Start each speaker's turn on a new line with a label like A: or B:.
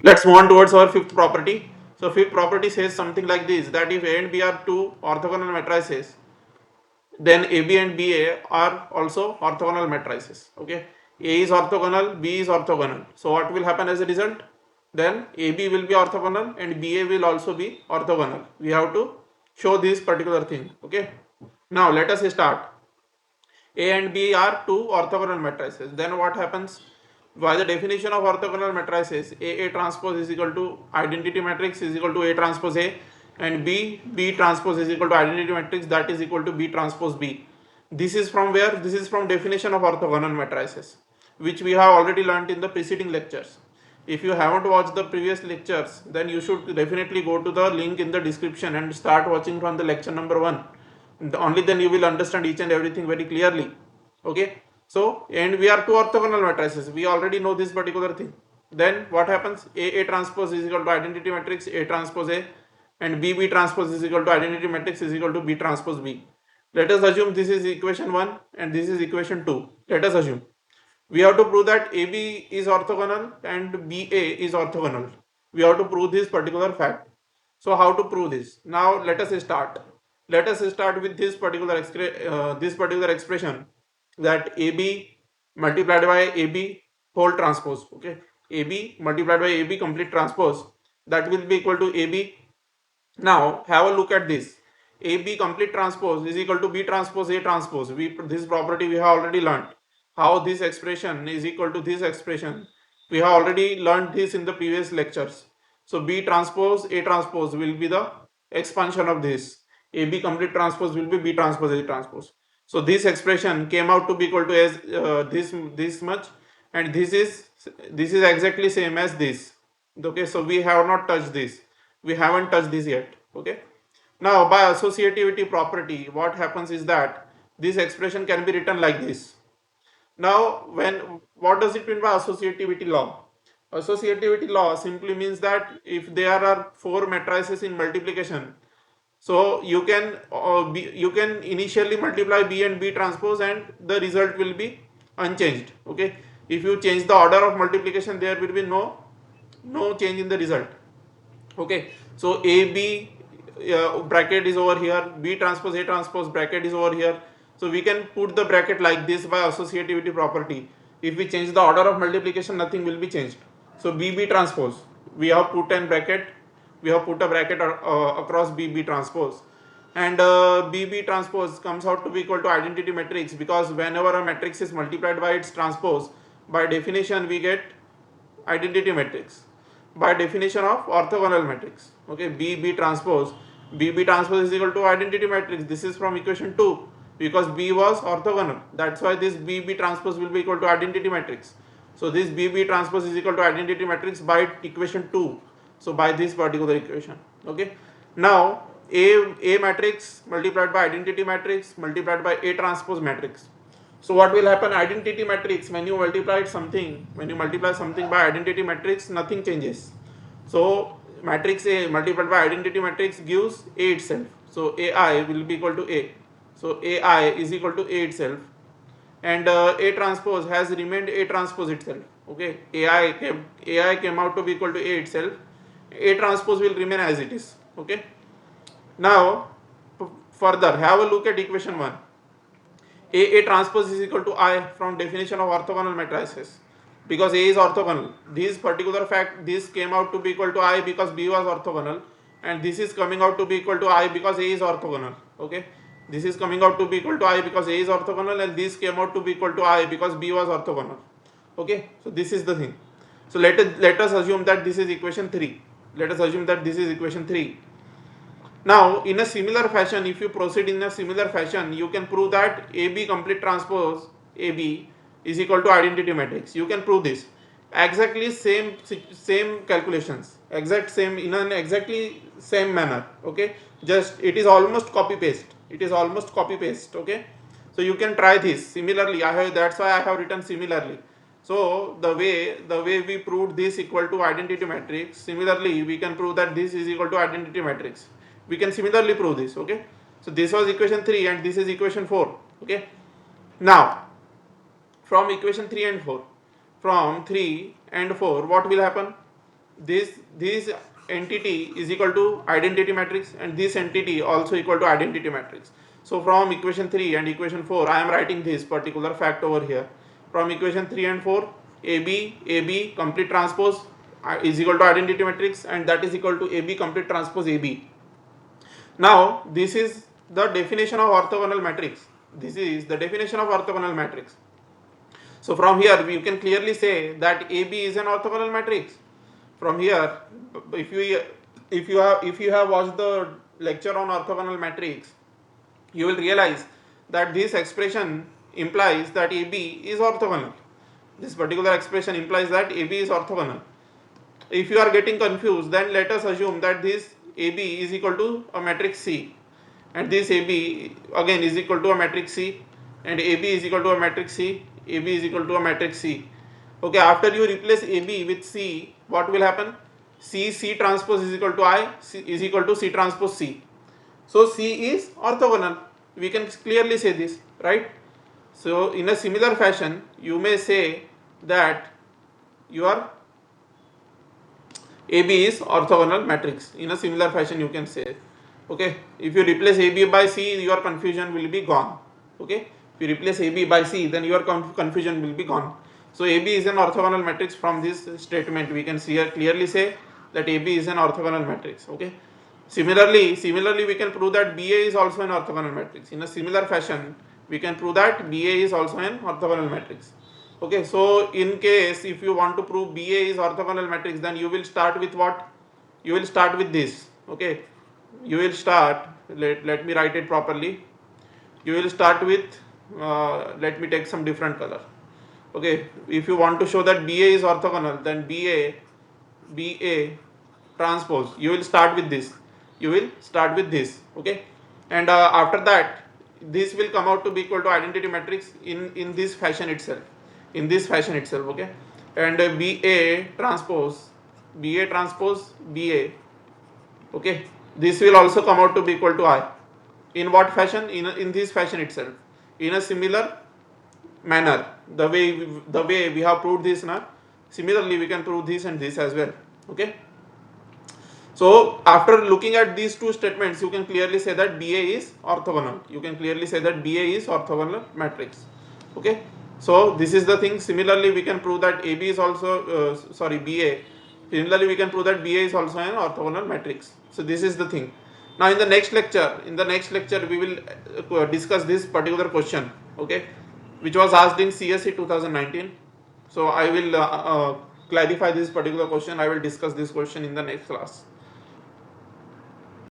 A: Let's move on towards our fifth property. So fifth property says something like this, that if A and B are two orthogonal matrices, then AB and BA are also orthogonal matrices. Okay, A is orthogonal, B is orthogonal. So what will happen as a result? Then AB will be orthogonal and BA will also be orthogonal. We have to show this particular thing. Okay, now let us start. A and B are two orthogonal matrices. Then what happens? By the definition of orthogonal matrices, A transpose is equal to identity matrix is equal to A transpose A, and B transpose is equal to identity matrix, that is equal to B transpose B. This is from where? This is from definition of orthogonal matrices, which we have already learnt in the preceding lectures. If you haven't watched the previous lectures, then you should definitely go to the link in the description and start watching from the lecture number 1. Only then you will understand each and everything very clearly. Okay, so and we are two orthogonal matrices, we already know this particular thing. Then what happens? A transpose is equal to identity matrix A transpose A, and B transpose is equal to identity matrix is equal to B transpose B. Let us assume this is equation 1 and this is equation 2. Let us assume we have to prove that AB is orthogonal and BA is orthogonal. We have to prove this particular fact. So how to prove this? Now let us start. Let us start with this particular expression, that AB multiplied by AB whole transpose. Okay, AB multiplied by AB complete transpose, that will be equal to AB. Now have a look at this. AB complete transpose is equal to B transpose A transpose. This property we have already learned. How this expression is equal to this expression, we have already learned this in the previous lectures. So B transpose A transpose will be the expansion of this. AB complete transpose will be B transpose A transpose. So this expression came out to be equal to as this much, and this is exactly same as this. Okay, so we have not touched this. We haven't touched this yet. Okay. Now by associativity property, what happens is that this expression can be written like this. Now, what does it mean by associativity law? Associativity law simply means that if there are four matrices in multiplication, so you can initially multiply B and B transpose and the result will be unchanged. Okay, if you change the order of multiplication, there will be no change in the result. Okay, so AB bracket is over here, B transpose A transpose bracket is over here. So we can put the bracket like this by associativity property. If we change the order of multiplication, nothing will be changed. So BB transpose, we have put a bracket across BB transpose, and BB transpose comes out to be equal to identity matrix, because whenever a matrix is multiplied by its transpose, by definition we get identity matrix by definition of orthogonal matrix. Okay, BB transpose is equal to identity matrix. This is from equation 2, because B was orthogonal, that's why this BB transpose will be equal to identity matrix. So this BB transpose is equal to identity matrix by equation 2, so by this particular equation. Okay, now A matrix multiplied by identity matrix multiplied by A transpose matrix. So what will happen? Identity matrix, when you multiply something by identity matrix, nothing changes. So matrix A multiplied by identity matrix gives A itself. So AI will be equal to A. So AI is equal to A itself, and A transpose has remained A transpose itself. Okay, AI came out to be equal to A itself. A transpose will remain as it is. Okay. Now further have a look at equation 1. A transpose is equal to I from definition of orthogonal matrices, because A is orthogonal. This particular fact, this came out to be equal to I because B was orthogonal, and this is coming out to be equal to I because A is orthogonal. Okay, this is coming out to be equal to I because A is orthogonal, and this came out to be equal to I because B was orthogonal. Okay, so this is the thing. So let us assume that this is equation 3. Now, in a similar fashion, if you proceed in a similar fashion, you can prove that AB complete transpose AB is equal to identity matrix. You can prove this. Exactly same calculations, in an exactly same manner. Okay, just it is almost copy paste. Okay, so you can try this similarly. That's why I have written similarly. So the way we proved this equal to identity matrix, similarly we can prove that this is equal to identity matrix. We can similarly prove this. Okay, so this was equation 3 and this is equation 4. Okay, now from equation 3 and 4, what will happen? this entity is equal to identity matrix, and this entity also equal to identity matrix. So from equation 3 and equation 4 I am writing this particular fact over here. From equation 3 and 4, AB complete transpose is equal to identity matrix, and that is equal to AB complete transpose AB. Now this is the definition of orthogonal matrix. This is the definition of orthogonal matrix. So from here we can clearly say that AB is an orthogonal matrix. From here, if you have watched the lecture on orthogonal matrix, you will realize that this expression implies that AB is orthogonal. This particular expression implies that AB is orthogonal. If you are getting confused, then let us assume that this AB is equal to a matrix C, and this AB again is equal to a matrix C, and AB is equal to a matrix C, AB is equal to a matrix C. Okay, after you replace AB with C, what will happen? C transpose is equal to I, C is equal to C transpose C. So C is orthogonal. We can clearly say this, right? So in a similar fashion, you may say that your AB is orthogonal matrix. In a similar fashion you can say. Okay, if you replace AB by C, your confusion will be gone. Okay, if you replace AB by C, then your confusion will be gone. So AB is an orthogonal matrix. From this statement we can clearly say that AB is an orthogonal matrix. Okay, similarly we can prove that BA is also an orthogonal matrix. In a similar fashion we can prove that BA is also an orthogonal matrix. Okay, so in case if you want to prove BA is orthogonal matrix, then you will start with what? You will start with this. Okay, you will start, let me write it properly. You will start with let me take some different color. Okay, if you want to show that BA is orthogonal, then BA transpose, you will start with this. Okay, and after that this will come out to be equal to identity matrix in this fashion itself. Okay, and BA transpose BA. Okay, this will also come out to be equal to I. In what fashion? In this fashion itself, in a similar manner, the way we have proved this now. Similarly we can prove this and this as well. Okay, so after looking at these two statements, you can clearly say that BA is orthogonal. Matrix. Okay, so this is the thing. Similarly we can prove that AB is also BA. Similarly we can prove that BA is also an orthogonal matrix. So this is the thing. Now in the next lecture we will discuss this particular question, okay, which was asked in CSE 2019. So I will clarify this particular question. I will discuss this question in the next class.